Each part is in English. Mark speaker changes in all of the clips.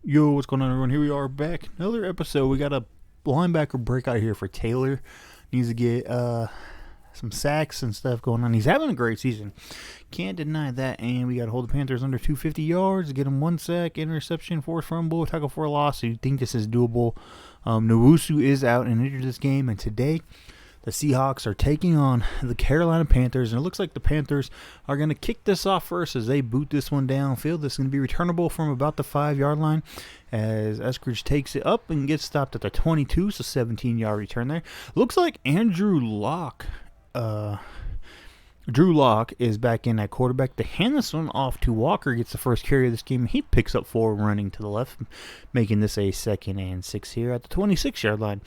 Speaker 1: Yo, what's going on, everyone? Here we are back. Another episode. We got a linebacker breakout here for Taylor. Needs to get some sacks and stuff going on. He's having a great season. Can't deny that. And we got to hold the Panthers under 250 yards, get him one sack, interception, forced fumble, tackle for a loss. So you think this is doable. Nwosu is out and injured this game. And today, the Seahawks are taking on the Carolina Panthers, and it looks like the Panthers are going to kick this off first as they boot this one downfield. This is going to be returnable from about the 5-yard line as S1G takes it up and gets stopped at the 22, so 17-yard return there. Looks like Drew Lock is back in at quarterback. They hand this one off to Walker, gets the first carry of this game. He picks up 4 running to the left, making this a 2nd and 6 here at the 26-yard line.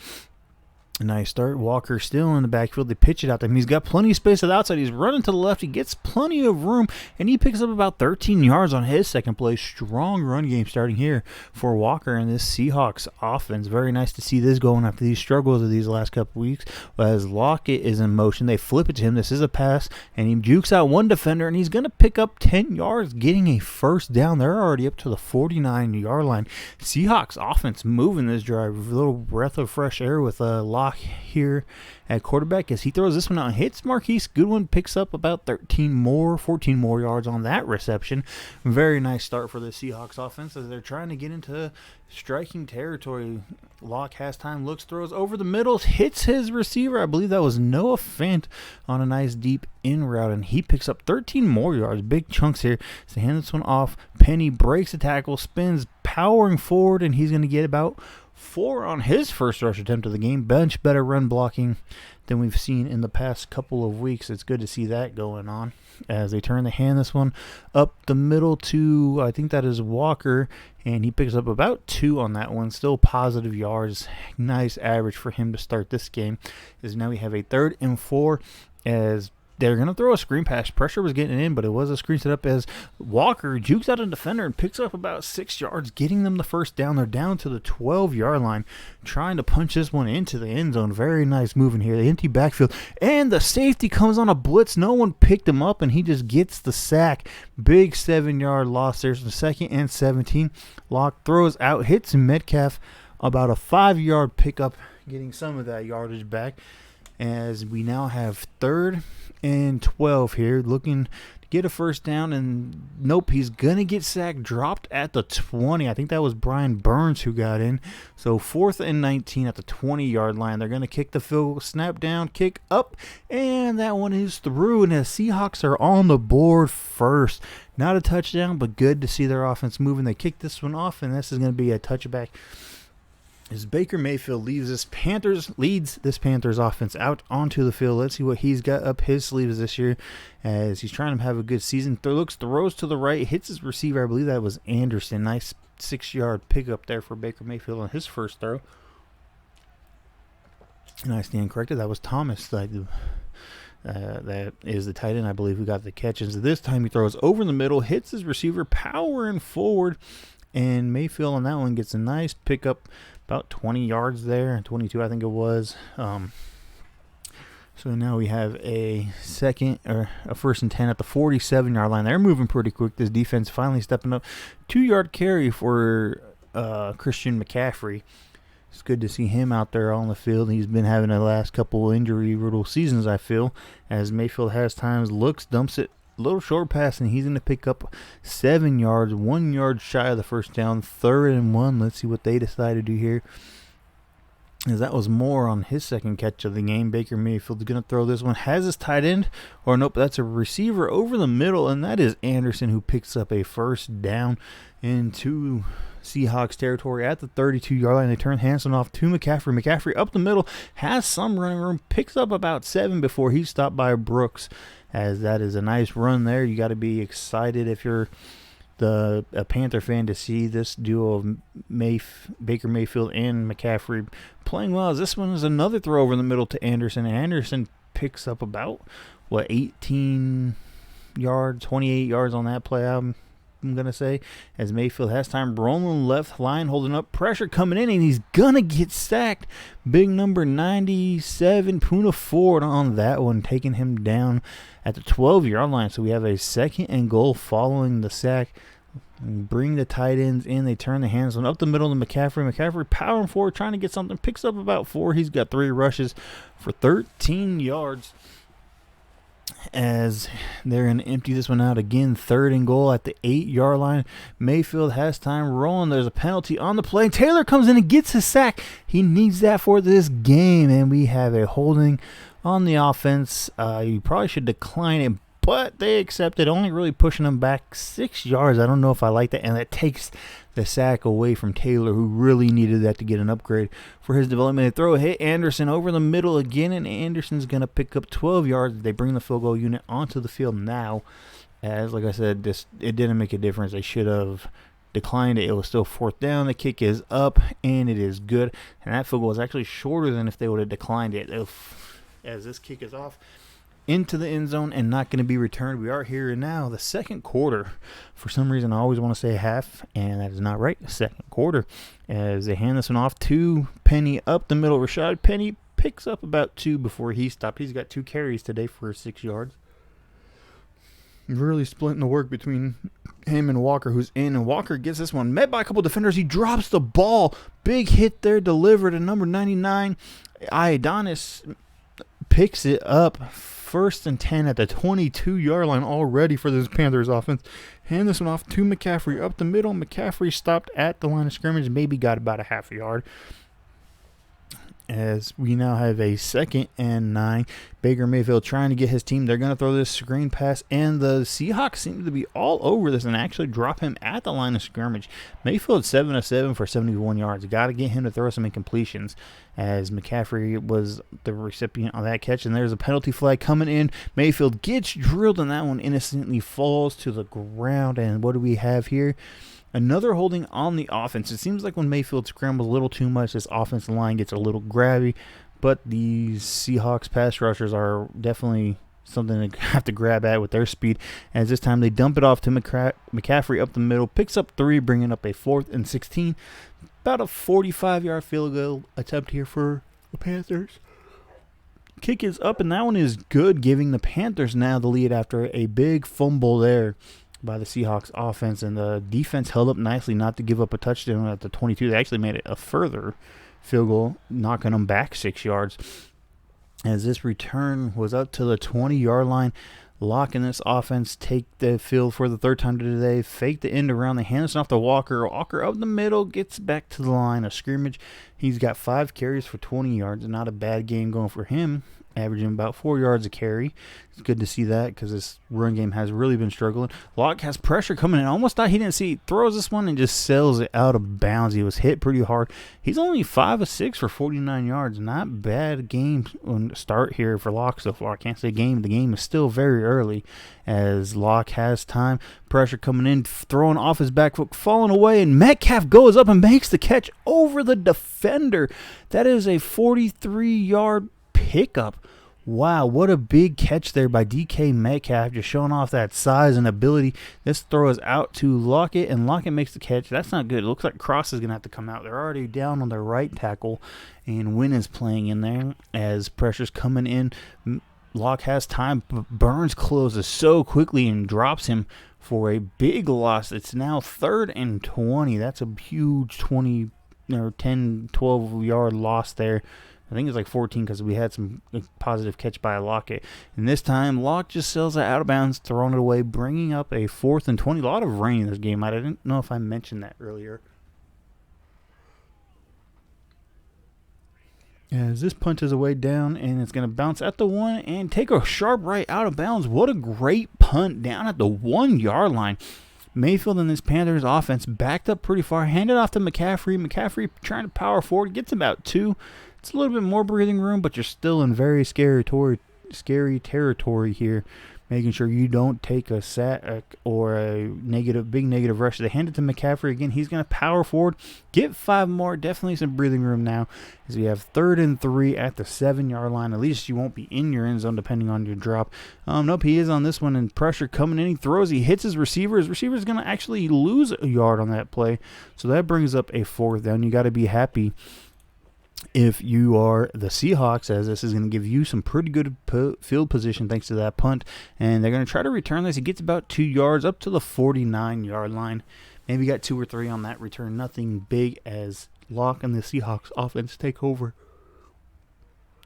Speaker 1: Nice start. Walker still in the backfield. They pitch it out to him. He's got plenty of space to the outside. He's running to the left. He gets plenty of room, and he picks up about 13 yards on his second play. Strong run game starting here for Walker and this Seahawks offense. Very nice to see this going after these struggles of these last couple weeks. As Lockett is in motion, they flip it to him. This is a pass, and he jukes out one defender, and he's going to pick up 10 yards, getting a first down. They're already up to the 49-yard line. Seahawks offense moving this drive. A little breath of fresh air with Lock here at quarterback as he throws this one out and hits Marquise Goodwin, picks up about 14 more yards on that reception. Very nice start for the Seahawks offense as they're trying to get into striking territory. Lock has time, looks, throws over the middle, hits his receiver. I believe that was Noah Fant on a nice deep in route, and he picks up 13 more yards. Big chunks here. So hand this one off. Penny breaks the tackle, spins, powering forward, and he's going to get about 4 on his first rush attempt of the game. Much better run blocking than we've seen in the past couple of weeks. It's good to see that going on as they hand this one up the middle to, I think that is Walker, and he picks up about 2 on that one. Still positive yards. Nice average for him to start this game. As now we have a 3rd and 4 as they're going to throw a screen pass. Pressure was getting in, but it was a screen set up as Walker jukes out a defender and picks up about 6 yards, getting them the first down. They're down to the 12-yard line, trying to punch this one into the end zone. Very nice moving here. The empty backfield, and the safety comes on a blitz. No one picked him up, and he just gets the sack. Big 7-yard loss. There's the 2nd and 17. Lock throws out, hits Metcalf, about a 5-yard pickup, getting some of that yardage back. As we now have 3rd and 12 here, looking to get a first down, and nope, he's going to get sacked, dropped at the 20. I think that was Brian Burns who got in. So 4th and 19 at the 20-yard line. They're going to kick the field goal, snap down, kick up, and that one is through, and the Seahawks are on the board first. Not a touchdown, but good to see their offense moving. They kick this one off, and this is going to be a touchback. As Baker Mayfield leads this Panthers offense out onto the field. Let's see what he's got up his sleeves this year as he's trying to have a good season. Throws to the right, hits his receiver. I believe that was Anderson. Nice 6-yard pickup there for Baker Mayfield on his first throw. And I stand corrected. That was Thomas. That is the tight end, I believe, who got the catches. This time he throws over the middle, hits his receiver, powering forward, and Mayfield on that one gets a nice pickup. About 20 yards there, 22 I think it was. So now we have a 1st and 10 at the 47-yard line. They're moving pretty quick. This defense finally stepping up. 2-yard carry for Christian McCaffrey. It's good to see him out there on the field. He's been having the last couple injury-riddled seasons, I feel, as Mayfield has times, looks, dumps it. Little short pass, and he's going to pick up 7 yards, 1 yard shy of the first down. 3rd and 1. Let's see what they decide to do here, as that was more on his second catch of the game. Baker Mayfield's going to throw this one. Has his tight end, or nope, that's a receiver over the middle, and that is Anderson, who picks up a first down into Seahawks territory at the 32-yard line. They turn Hanson off to McCaffrey. McCaffrey up the middle, has some running room, picks up about 7 before he's stopped by Brooks. As that is a nice run there. You got to be excited if you're a Panther fan to see this duo of Baker Mayfield and McCaffrey playing well. As this one is another throw over the middle to Anderson. And Anderson picks up about, 18 yards, 28 yards on that play, I'm going to say. As Mayfield has time, rolling left line, holding up, pressure coming in, and he's going to get sacked. Big number 97, Poona Ford on that one, taking him down at the 12-yard line. So we have a 2nd and goal following the sack. Bring the tight ends in. They turn the hands on up the middle to McCaffrey. McCaffrey powering forward, trying to get something. Picks up about 4. He's got 3 rushes for 13 yards. As they're going to empty this one out again. 3rd and goal at the 8-yard line. Mayfield has time rolling. There's a penalty on the play. Taylor comes in and gets his sack. He needs that for this game. And we have a holding on the offense. You probably should decline it, but they accept it, only really pushing them back 6 yards. I don't know if I like that, and that takes the sack away from Taylor, who really needed that to get an upgrade for his development. They throw a hit Anderson over the middle again, and Anderson's going to pick up 12 yards. They bring the field goal unit onto the field now. As, like I said, it didn't make a difference. They should have declined it. It was still 4th down. The kick is up, and it is good. And that field goal is actually shorter than if they would have declined it. As this kick is off into the end zone and not going to be returned. We are here now, the second quarter. For some reason, I always want to say half, and that is not right. The second quarter, as they hand this one off to Penny up the middle. Rashad Penny picks up about 2 before he stopped. He's got 2 carries today for 6 yards. Really splitting the work between him and Walker, who's in, and Walker gets this one met by a couple defenders. He drops the ball. Big hit there, delivered to number 99. Iodonis picks it up. 1st and 10 at the 22-yard line already for this Panthers offense. Hand this one off to McCaffrey up the middle. McCaffrey stopped at the line of scrimmage, maybe got about a half a yard. As we now have a 2nd and 9. Baker Mayfield trying to get his team. They're going to throw this screen pass, and the Seahawks seem to be all over this and actually drop him at the line of scrimmage. Mayfield 7 of 7 for 71 yards. Got to get him to throw some incompletions, as McCaffrey was the recipient of that catch. And there's a penalty flag coming in. Mayfield gets drilled, and that one innocently falls to the ground. And what do we have here? Another holding on the offense. It seems like when Mayfield scrambles a little too much, this offensive line gets a little grabby, but these Seahawks pass rushers are definitely something to have to grab at with their speed. As this time they dump it off to McCaffrey up the middle, picks up 3, bringing up a 4th and 16. About a 45-yard field goal attempt here for the Panthers. Kick is up, and that one is good, giving the Panthers now the lead after a big fumble there by the Seahawks offense, and the defense held up nicely not to give up a touchdown at the 22. They actually made it a further field goal, knocking them back 6 yards. As this return was up to the 20-yard line, Locke and this offense take the field for the 3rd time today. Fake the end around. They hand this off to Walker. Walker up the middle, gets back to the line of scrimmage. He's got 5 carries for 20 yards. Not a bad game going for him, averaging about 4 yards a carry. It's good to see that because this run game has really been struggling. Locke has pressure coming in. Almost thought he didn't see it. Throws this one and just sails it out of bounds. He was hit pretty hard. He's only 5 of 6 for 49 yards. Not bad game start here for Locke so far. I can't say game. The game is still very early as Locke has time. Pressure coming in, throwing off his back foot, falling away, and Metcalf goes up and makes the catch over the defender. That is a 43-yard pickup. Wow, what a big catch there by DK Metcalf, just showing off that size and ability. This throw is out to Lockett, and Lockett makes the catch. That's not good. It looks like Cross is going to have to come out. They're already down on their right tackle, and Wynn is playing in there as pressure's coming in. Locke has time, but Burns closes so quickly and drops him for a big loss. It's now 3rd and 20. That's a huge 10, 12-yard loss there. I think it's like 14 because we had some positive catch by Lockett. And this time, Locke just sails it out of bounds, throwing it away, bringing up a 4th and 20. A lot of rain in this game. I didn't know if I mentioned that earlier. As this punt is away down, and it's going to bounce at the 1 and take a sharp right out of bounds. What a great punt down at the 1-yard line. Mayfield and this Panthers offense backed up pretty far. Handed off to McCaffrey. McCaffrey trying to power forward. Gets about 2. It's a little bit more breathing room, but you're still in very scary territory here. Making sure you don't take a sack or a big negative rush. They hand it to McCaffrey again. He's going to power forward. Get 5 more. Definitely some breathing room now as we have 3rd and 3 at the 7-yard line. At least you won't be in your end zone depending on your drop. Nope, he is on this one, and pressure coming in. He throws. He hits his receiver. His receiver is going to actually lose a yard on that play. So that brings up a 4th down. You got to be happy if you are the Seahawks, as this is going to give you some pretty good field position thanks to that punt. And they're going to try to return this. He gets about 2 yards up to the 49-yard line. Maybe got 2 or 3 on that return. Nothing big as Locke and the Seahawks offense take over.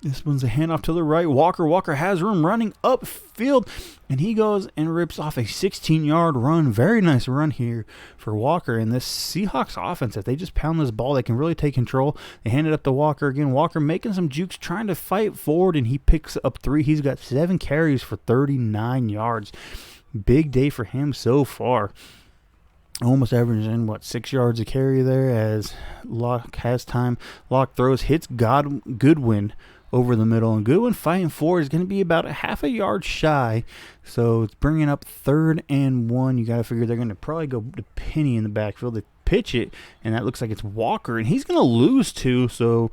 Speaker 1: This one's a handoff to the right. Walker has room running upfield, and he goes and rips off a 16-yard run. Very nice run here for Walker. And this Seahawks offense, if they just pound this ball, they can really take control. They hand it up to Walker again. Walker making some jukes, trying to fight forward, and he picks up 3. He's got 7 carries for 39 yards. Big day for him so far. Almost averaging, 6 yards a carry there as Locke has time. Locke throws, hits Goodwin over the middle, and Goodwin fighting forward is going to be about a half a yard shy, so it's bringing up 3rd and 1. You got to figure they're going to probably go to Penny in the backfield. They pitch it, and that looks like it's Walker, and he's going to lose 2, so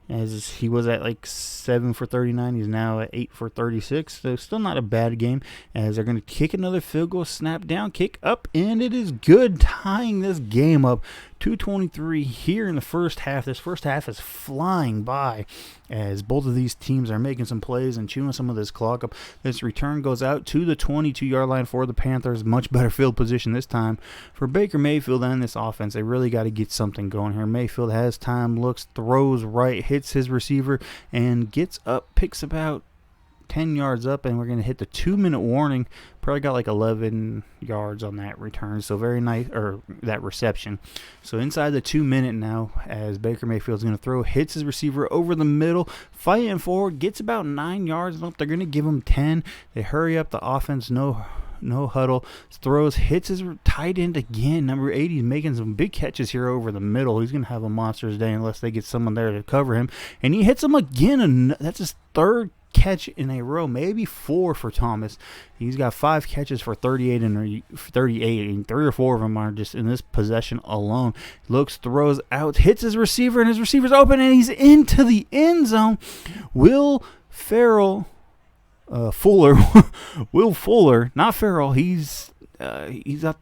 Speaker 1: as he was at 7 for 39, he's now at 8 for 36, so still not a bad game, as they're going to kick another field goal, snap down, kick up, and it is good, tying this game up. 2:23 here in the first half. This first half is flying by as both of these teams are making some plays and chewing some of this clock up. This return goes out to the 22-yard line for the Panthers. Much better field position this time for Baker Mayfield and this offense. They really got to get something going here. Mayfield has time, looks, throws right, hits his receiver, and gets up, picks about 10 yards up, and we're going to hit the 2-minute warning. Probably got 11 yards on that return, so very nice, or that reception. So inside the 2-minute now, as Baker Mayfield's going to throw, hits his receiver over the middle, fighting forward, gets about 9 yards. Nope, they're going to give him 10. They hurry up the offense, no huddle, throws, hits his tight end again. Number 80 is making some big catches here over the middle. He's going to have a monster's day unless they get someone there to cover him. And he hits him again, and that's his 3rd catch in a row, maybe 4 for Thomas. He's got 5 catches for 38 and 3 or 4 of them are just in this possession alone. Looks, throws out, hits his receiver, and his receiver's open, and he's into the end zone. Will Fuller, not Farrell. He's up.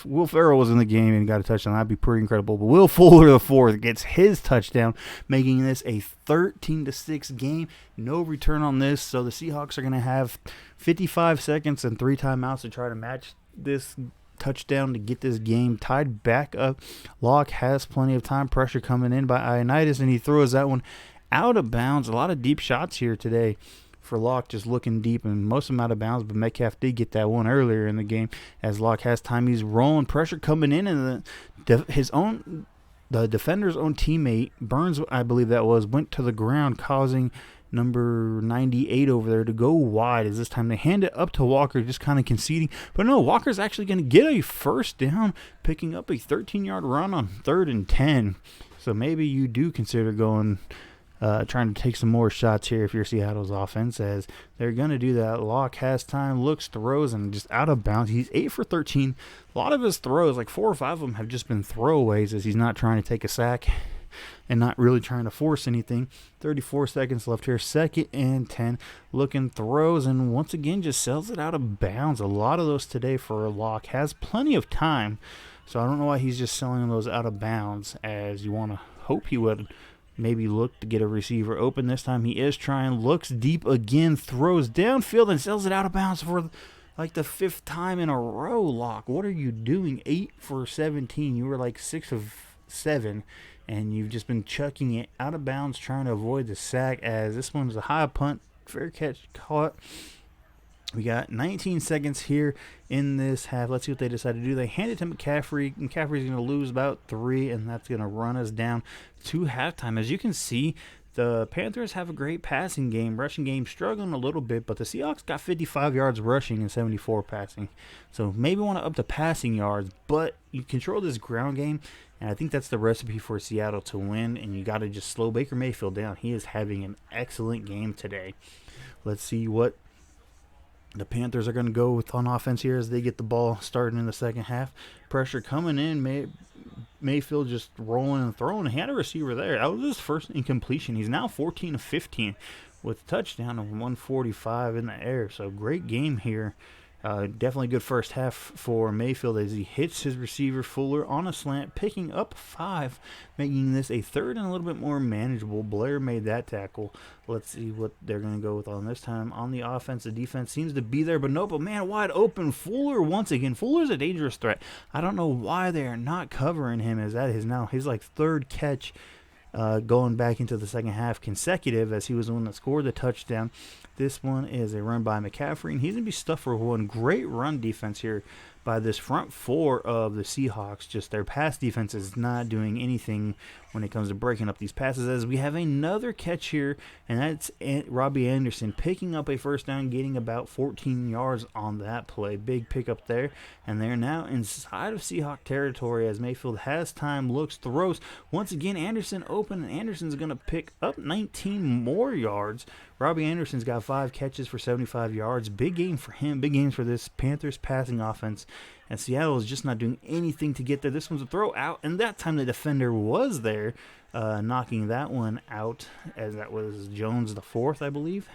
Speaker 1: Will Ferrell was in the game and got a touchdown. That'd be pretty incredible. But Will Fuller, the 4th, gets his touchdown, making this a 13-6 game. No return on this, so the Seahawks are going to have 55 seconds and 3 timeouts to try to match this touchdown to get this game tied back up. Locke has plenty of time. Pressure coming in by Ioannidis, and he throws that one out of bounds. A lot of deep shots here today for Locke, just looking deep, and most of them out of bounds, but Metcalf did get that one earlier in the game. As Locke has time, he's rolling, pressure coming in, and the defender's own teammate, Burns, I believe that was, went to the ground, causing number 98 over there to go wide. As this time they hand it up to Walker, just kind of conceding, but no, Walker's actually going to get a first down, picking up a 13-yard run on 3rd and 10. So maybe you do consider going trying to take some more shots here if you're Seattle's offense, as they're going to do that. Locke has time, looks, throws, and just out of bounds. He's 8 for 13. A lot of his throws, 4 or 5 of them, have just been throwaways, as he's not trying to take a sack and not really trying to force anything. 34 seconds left here. 2nd and 10. Looking, throws, and once again just sells it out of bounds. A lot of those today for Locke. Has plenty of time, so I don't know why he's just selling those out of bounds, as you want to hope he would maybe look to get a receiver open. This time he is trying, looks deep again, throws downfield, and sells it out of bounds for the 5th time in a row. Locke, what are you doing? 8 for 17. You were 6 of 7, and you've just been chucking it out of bounds, trying to avoid the sack, as this one's a high punt, fair catch caught. We got 19 seconds here in this half. Let's see what they decide to do. They hand it to McCaffrey. McCaffrey's going to lose about 3, and that's going to run us down to halftime. As you can see, the Panthers have a great passing game. Rushing game struggling a little bit, but the Seahawks got 55 yards rushing and 74 passing. So maybe want to up the passing yards, but you control this ground game, and I think that's the recipe for Seattle to win, and you got to just slow Baker Mayfield down. He is having an excellent game today. Let's see what the Panthers are going to go with on offense here as they get the ball starting in the second half. Pressure coming in. Mayfield just rolling and throwing. He had a receiver there. That was his first incompletion. He's now 14 of 15 with a touchdown of 145 in the air. So great game here Definitely good first half for Mayfield as he hits his receiver Fuller on a slant, picking up 5, making this a third and a little bit more manageable. Blair made that tackle. Let's see what they're going to go with on this time. On the offense, the defense seems to be there, but nope, a man wide open. Fuller once again. Fuller's a dangerous threat. I don't know why they are not covering him, as that is now his third catch going back into the second half consecutive, as he was the one that scored the touchdown. This one is a run by McCaffrey, and he's going to be stuffed for one. Great run defense here by this front four of the Seahawks. Just their pass defense is not doing anything when it comes to breaking up these passes, as we have another catch here, and that's Robbie Anderson picking up a first down, getting about 14 yards on that play. Big pickup there, and they're now inside of Seahawk territory as Mayfield has time, looks, throws. Once again, Anderson open, and Anderson's going to pick up 19 more yards. Robbie Anderson's got 5 catches for 75 yards. Big game for him. Big games for this Panthers passing offense. And Seattle is just not doing anything to get there. This one's a throw out, and that time the defender was there, knocking that one out, as that was Jones the fourth, I believe.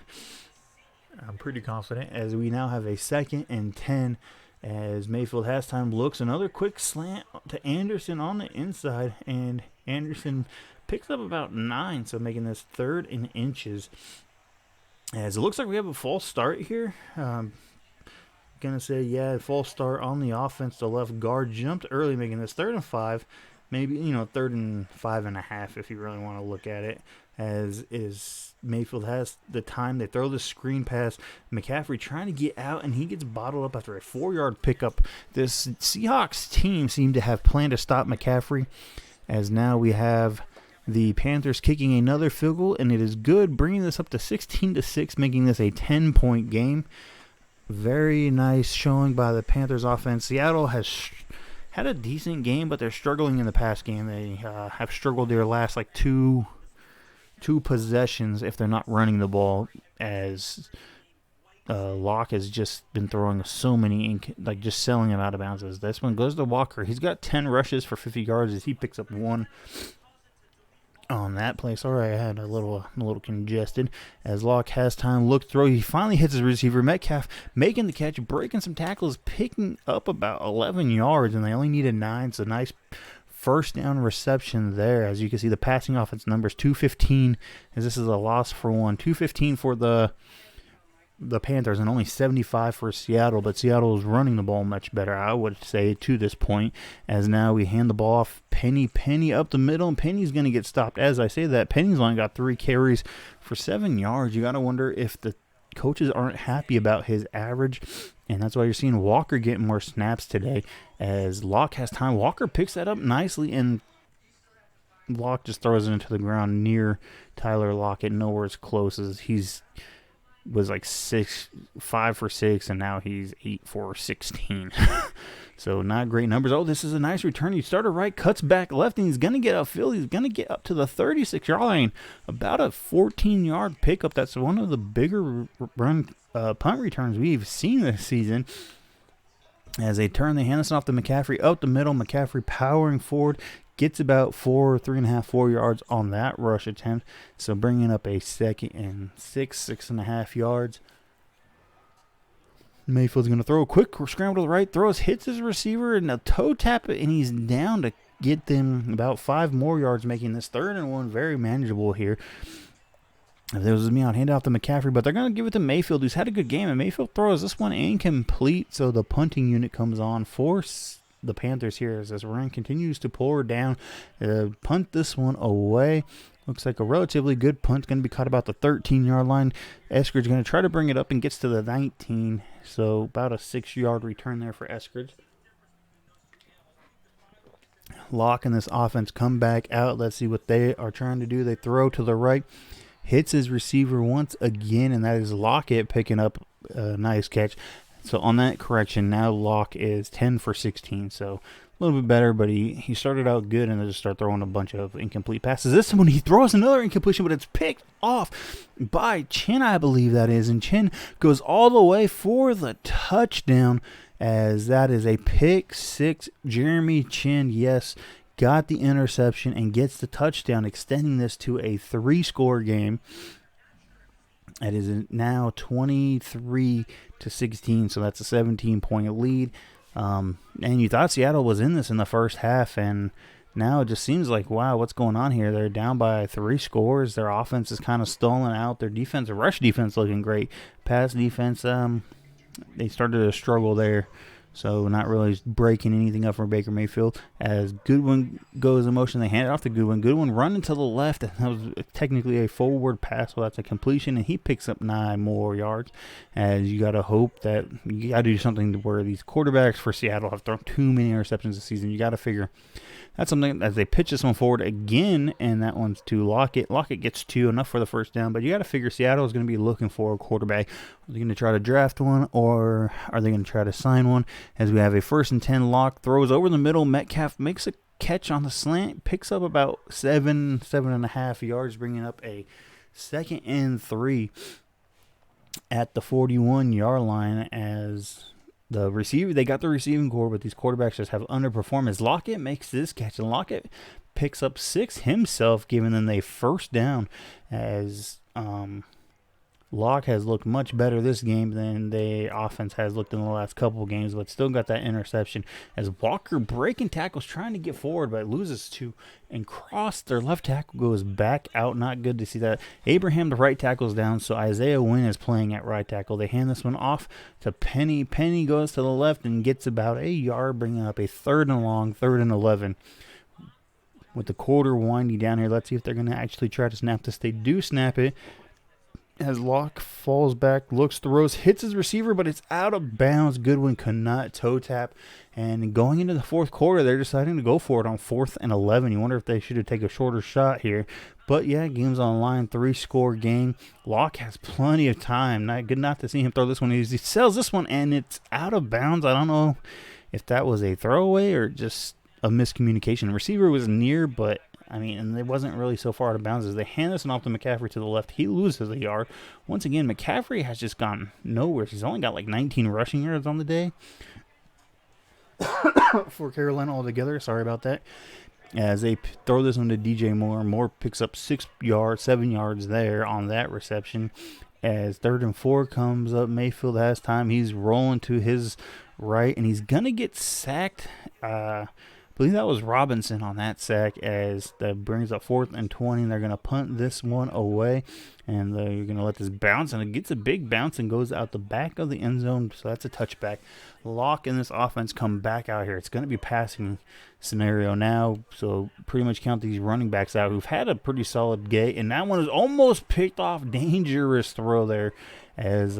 Speaker 1: I'm pretty confident, as we now have a 2nd and 10, as Mayfield has time, looks, another quick slant to Anderson on the inside, and Anderson picks up about 9, so making this 3rd and inches. As it looks like we have a false start here. Gonna say, yeah, false start on the offense. The left guard jumped early, making this 3rd and 5. Maybe, 3rd and 5.5 if you really want to look at it. As is Mayfield has the time. They throw the screen pass. McCaffrey trying to get out, and he gets bottled up after a 4-yard pickup. This Seahawks team seemed to have planned to stop McCaffrey, as now we have the Panthers kicking another field goal, and it is good, bringing this up to 16-6, making this a 10-point game. Very nice showing by the Panthers offense. Seattle has had a decent game, but they're struggling in the pass game. They have struggled their last two possessions if they're not running the ball, as Locke has just been throwing so many, just selling him out of bounds. This one goes to Walker. He's got 10 rushes for 50 yards as he picks up 1 on that play. Sorry, I had a little congested. As Locke has time, look, throw. He finally hits his receiver. Metcalf making the catch, breaking some tackles, picking up about 11 yards, and they only needed 9. So nice first down reception there. As you can see, the passing offense numbers 215, as this is a loss for 1. 215 for the Panthers and only 75 for Seattle, but Seattle is running the ball much better, I would say, to this point, as now we hand the ball off. Penny up the middle, and Penny's going to get stopped. As I say that, Penny's only got 3 carries for 7 yards. You got to wonder if the coaches aren't happy about his average, and that's why you're seeing Walker getting more snaps today. As Locke has time, Walker picks that up nicely, and Locke just throws it into the ground near Tyler Lockett, nowhere as close, as was 5 for 6, and now he's 8 for 16. So not great numbers. Oh, this is a nice return. He started right, cuts back left, and he's going to get upfield. He's going to get up to the 36-yard line. About a 14-yard pickup. That's one of the bigger punt returns we've seen this season. As they turn, they hand this off to McCaffrey up the middle. McCaffrey powering forward. Gets about 4 yards on that rush attempt. So bringing up a 2nd and 6.5 yards. Mayfield's going to throw a quick scramble to the right. Throws, hits his receiver, and a toe tap it, and he's down to get them about 5 more yards, making this 3rd and 1 very manageable here. If this was me, I'd hand it off to McCaffrey, but they're going to give it to Mayfield, who's had a good game. And Mayfield throws this one incomplete, so the punting unit comes on for the Panthers here as this run continues to pour down. Punt this one away. Looks like a relatively good punt. Going to be caught about the 13-yard line. Eskridge going to try to bring it up and gets to the 19. So about a 6-yard return there for Eskridge. Locke and this offense come back out. Let's see what they are trying to do. They throw to the right. Hits his receiver once again, and that is Lockett picking up a nice catch. So on that correction, now Locke is 10 for 16. So a little bit better, but he started out good and then just started throwing a bunch of incomplete passes. This one, he throws another incompletion, but it's picked off by Chin, I believe that is. And Chin goes all the way for the touchdown, as that is a pick 6. Jeremy Chin, yes, got the interception and gets the touchdown, extending this to a 3-score game. It is now 23-16, so that's a 17-point lead. And you thought Seattle was in this in the first half, and now it just seems like, wow, what's going on here? They're down by 3 scores. Their offense is kind of stolen out. Their defense, rush defense, looking great. Pass defense, they started to struggle there. So not really breaking anything up for Baker Mayfield. As Goodwin goes in motion, they hand it off to Goodwin. Goodwin running to the left, and that was technically a forward pass, so that's a completion, and he picks up 9 more yards. As you got to hope that you got to do something to where these quarterbacks for Seattle have thrown too many interceptions this season. You got to figure that's something as they pitch this one forward again, and that one's to Lockett. Lockett gets 2, enough for the first down, but you got to figure Seattle is going to be looking for a quarterback. Are they going to try to draft one, or are they going to try to sign one? As we have a 1st and 10, Lock throws over the middle. Metcalf makes a catch on the slant, picks up about 7.5 yards, bringing up a 2nd and 3 at the 41-yard line. As the receiver, they got the receiving core, but these quarterbacks just have underperformed. As Lockett makes this catch, and Lockett picks up 6 himself, giving them a first down. As Locke has looked much better this game than the offense has looked in the last couple of games, but still got that interception. As Walker breaking tackles, trying to get forward, but loses 2 and cross. Their left tackle goes back out. Not good to see that. Abraham, the right tackle's down, so Isaiah Wynn is playing at right tackle. They hand this one off to Penny. Penny goes to the left and gets about a yard, bringing up a 3rd and long, 3rd and 11. With the quarter winding down here, let's see if they're going to actually try to snap this. They do snap it. As Locke falls back, looks, throws, hits his receiver, but it's out of bounds. Goodwin could not toe tap. And going into the 4th quarter, they're deciding to go for it on 4th and 11. You wonder if they should have taken a shorter shot here. But yeah, game's on line, 3-score game. Locke has plenty of time. Good not to see him throw this one. He sells this one, and it's out of bounds. I don't know if that was a throwaway or just a miscommunication. The receiver was near, but and it wasn't really so far out of bounds. As they hand this one off to McCaffrey to the left, he loses a yard. Once again, McCaffrey has just gone nowhere. He's only got like 19 rushing yards on the day for Carolina altogether. Sorry about that. As they throw this one to DJ Moore, Moore picks up 7 yards there on that reception. As 3rd and 4 comes up, Mayfield has time. He's rolling to his right, and he's going to get sacked. I believe that was Robinson on that sack, as that brings up 4th and 20. They're going to punt this one away, and they're going to let this bounce, and it gets a big bounce and goes out the back of the end zone, so that's a touchback. Locke and this offense come back out here. It's going to be passing scenario now, so pretty much count these running backs out who've had a pretty solid day, and that one is almost picked off. Dangerous throw there, as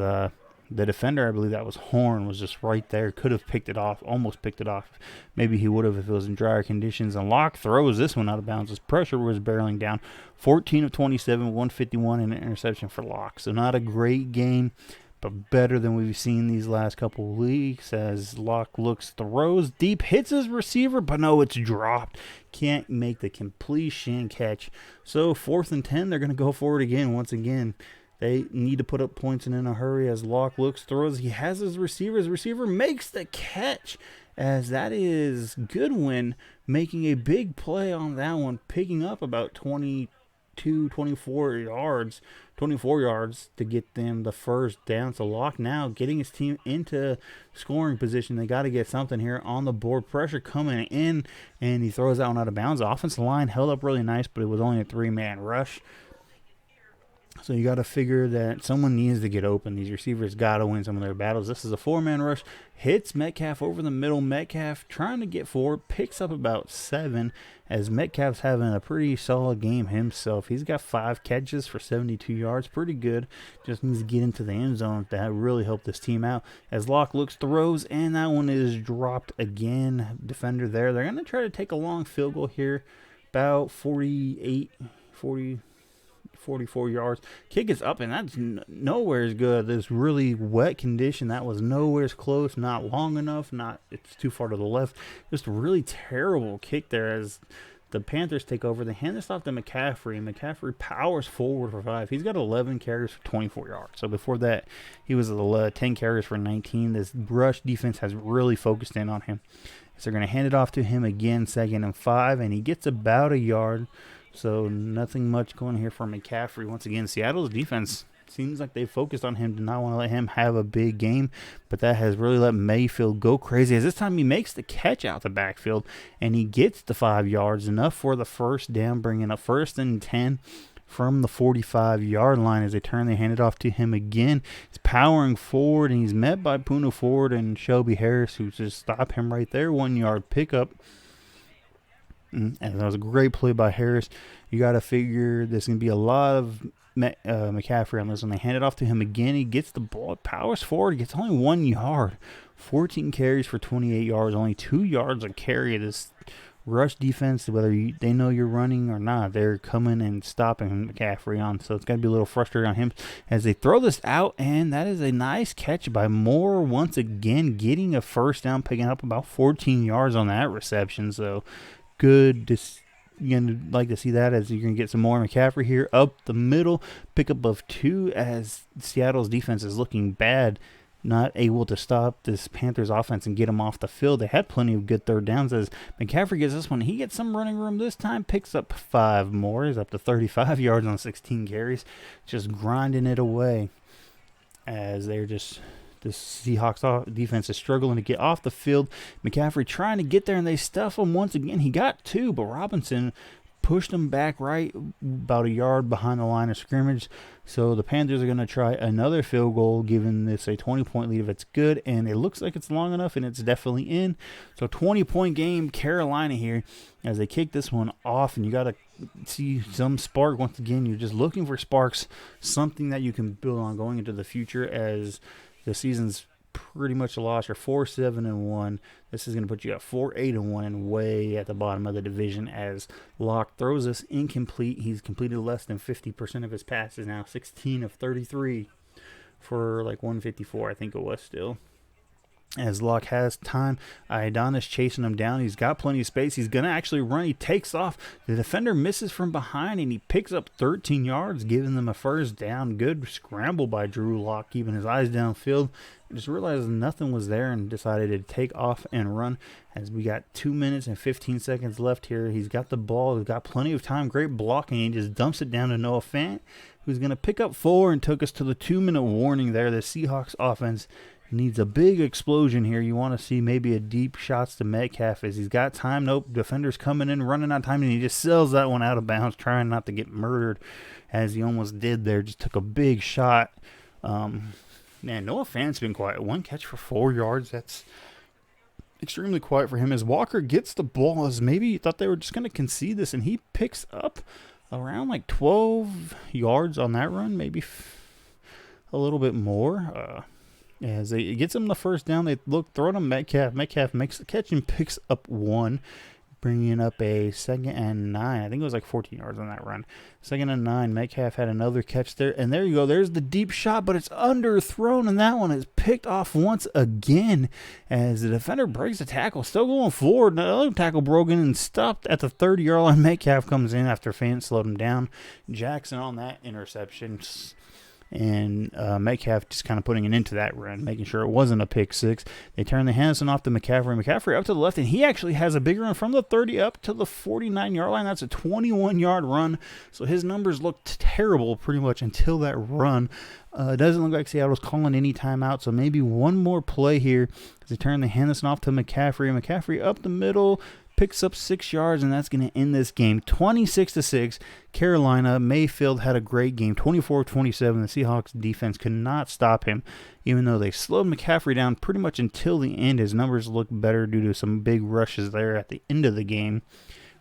Speaker 1: the defender, I believe that was Horn, was just right there. Could have picked it off, almost picked it off. Maybe he would have if it was in drier conditions. And Locke throws this one out of bounds. His pressure was barreling down. 14 of 27, 151, and an interception for Locke. So not a great game, but better than we've seen these last couple of weeks. As Locke looks, throws deep, hits his receiver, but no, it's dropped. Can't make the completion catch. So 4th and 10, they're going to go for it again once again. They need to put up points and in a hurry. As Locke looks, throws, he has his receiver. His receiver makes the catch, as that is Goodwin making a big play on that one, picking up about 24 yards to get them the first down. So Locke now getting his team into scoring position. They got to get something here on the board. Pressure coming in, and he throws that one out of bounds. The offensive line held up really nice, but it was only a 3-man rush. So you got to figure that someone needs to get open. These receivers got to win some of their battles. This is a 4-man rush. Hits Metcalf over the middle. Metcalf trying to get forward. Picks up about 7, as Metcalf's having a pretty solid game himself. He's got 5 catches for 72 yards. Pretty good. Just needs to get into the end zone to really help this team out. As Locke looks, throws, and that one is dropped again. Defender there. They're going to try to take a long field goal here. About 44 yards. Kick is up, and that's nowhere as good. This really wet condition, that was nowhere as close, not long enough, it's too far to the left. Just a really terrible kick there as the Panthers take over. They hand this off to McCaffrey, and McCaffrey powers forward for 5. He's got 11 carries for 24 yards. So before that, he was 10 carries for 19. This rush defense has really focused in on him. So they're going to hand it off to him again, 2nd and 5, and he gets about a yard. So nothing much going here for McCaffrey. Once again, Seattle's defense seems like they focused on him to not want to let him have a big game, but that has really let Mayfield go crazy, as this time he makes the catch out the backfield, and he gets the 5 yards, enough for the first down, bringing up 1st and 10 from the 45-yard line. As they hand it off to him again. He's powering forward, and he's met by Puna Ford and Shelby Harris, who just stop him right there. 1-yard pickup. And that was a great play by Harris. You got to figure there's going to be a lot of McCaffrey on this one. They hand it off to him again. He gets the ball, powers forward, gets only 1 yard. 14 carries for 28 yards, only 2 yards a carry. This rush defense, whether they know you're running or not, they're coming and stopping McCaffrey on. So it's got to be a little frustrating on him as they throw this out, and that is a nice catch by Moore once again, getting a first down, picking up about 14 yards on that reception. So good. You're going to like to see that, as you're going to get some more McCaffrey here up the middle. Pickup of 2 as Seattle's defense is looking bad, not able to stop this Panthers offense and get them off the field. They had plenty of good third downs as McCaffrey gets this one. He gets some running room this time, picks up 5 more. He's up to 35 yards on 16 carries, just grinding it away as they're just... This Seahawks defense is struggling to get off the field. McCaffrey trying to get there, and they stuff him once again. He got 2, but Robinson pushed him back right about a yard behind the line of scrimmage. So the Panthers are going to try another field goal, giving this a 20-point lead if it's good, and it looks like it's long enough, and it's definitely in. So 20-point game, Carolina here, as they kick this one off, and you got to see some spark once again. You're just looking for sparks, something that you can build on going into the future, as the season's pretty much a loss. You're 4-7-1. This is going to put you at 4-8-1 and way at the bottom of the division, as Locke throws this incomplete. He's completed less than 50% of his passes now, 16 of 33 for like 154, I think it was still. As Locke has time, Adonis chasing him down. He's got plenty of space. He's going to actually run. He takes off. The defender misses from behind, and he picks up 13 yards, giving them a first down. Good scramble by Drew Locke, keeping his eyes downfield. Just realized nothing was there and decided to take off and run, as we got 2 minutes and 15 seconds left here. He's got the ball. He's got plenty of time. Great blocking. He just dumps it down to Noah Fant, who's going to pick up 4 and took us to the 2-minute warning there. The Seahawks offense needs a big explosion here. You want to see maybe a deep shots to Metcalf, as he's got time. Nope, defender's coming in, running out of time, and he just sells that one out of bounds, trying not to get murdered, as he almost did there. Just took a big shot. Man, Noah Fant's been quiet. 1 catch for 4 yards. That's extremely quiet for him, as Walker gets the ball, as maybe you thought they were just going to concede this, and he picks up around like 12 yards on that run, maybe a little bit more. As it gets him the first down, they throw to Metcalf. Metcalf makes the catch and picks up 1, bringing up a 2nd and 9. I think it was like 14 yards on that run. 2nd and 9. Metcalf had another catch there, and there you go. There's the deep shot, but it's underthrown, and that one is picked off once again as the defender breaks the tackle. Still going forward. Another tackle broken and stopped at the 30-yard line. Metcalf comes in after Fant slowed him down. Jackson on that interception. And Metcalf just kind of putting it into that run, making sure it wasn't a pick 6. They turn the Hanson off to McCaffrey. McCaffrey up to the left, and he actually has a big run from the 30 up to the 49-yard line. That's a 21-yard run. So his numbers looked terrible pretty much until that run. It doesn't look like Seattle's calling any timeout, so maybe one more play here as they turn the Henderson off to McCaffrey. McCaffrey up the middle, picks up 6 yards, and that's going to end this game 26-6. Carolina. Mayfield had a great game, 24-27. The Seahawks defense could not stop him, even though they slowed McCaffrey down pretty much until the end. His numbers looked better due to some big rushes there at the end of the game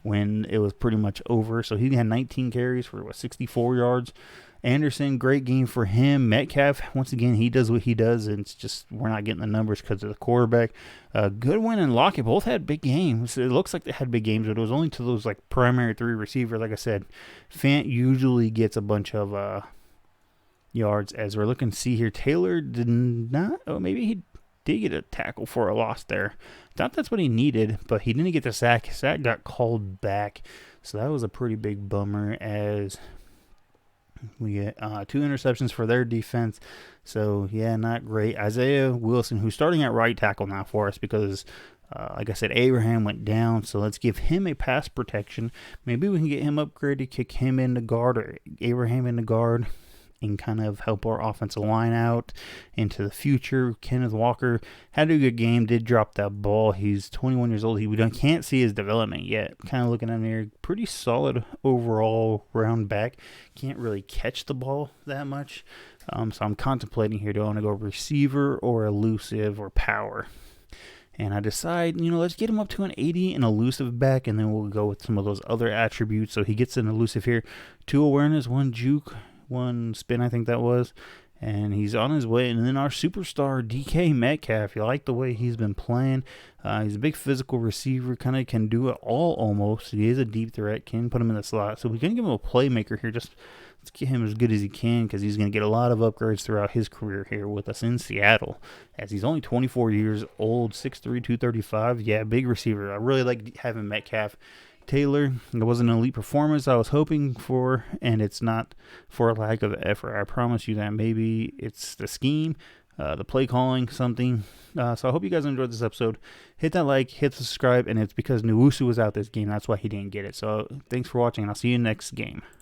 Speaker 1: when it was pretty much over. So he had 19 carries for 64 yards. Anderson, great game for him. Metcalf, once again, he does what he does, and it's just we're not getting the numbers because of the quarterback. Goodwin and Lockett both had big games. It looks like they had big games, but it was only to those like primary 3 receivers. Like I said, Fant usually gets a bunch of yards. As we're looking to see here, Taylor did not. Oh, maybe he did get a tackle for a loss there. Thought that's what he needed, but he didn't get the sack. Sack got called back, so that was a pretty big bummer. As we get 2 interceptions for their defense. So, yeah, not great. Isaiah Wilson, who's starting at right tackle now for us because, like I said, Abraham went down. So let's give him a pass protection. Maybe we can get him upgraded, kick him into guard or Abraham into guard. and kind of help our offensive line out into the future. Kenneth Walker had a good game, did drop that ball. He's 21 years old. We can't see his development yet. Kind of looking at him here, pretty solid overall round back. Can't really catch the ball that much. So I'm contemplating here, do I want to go receiver or elusive or power? And I decide, let's get him up to an 80 and elusive back, and then we'll go with some of those other attributes. So he gets an elusive here, 2 awareness, 1 juke, 1 spin, I think that was. And he's on his way. And then our superstar, DK Metcalf, you like the way he's been playing. He's a big physical receiver, kind of can do it all almost. He is a deep threat, can put him in the slot. So we're going to give him a playmaker here. Let's get him as good as he can, because he's going to get a lot of upgrades throughout his career here with us in Seattle, as he's only 24 years old, 6'3", 235. Yeah, big receiver. I really like having Metcalf. Taylor, it wasn't an elite performance I was hoping for, and it's not for a lack of effort. I promise you that. Maybe it's the scheme, the play calling, something. So I hope you guys enjoyed this episode. Hit that like, hit subscribe, and it's because Nwosu was out this game. That's why he didn't get it. So thanks for watching, and I'll see you next game.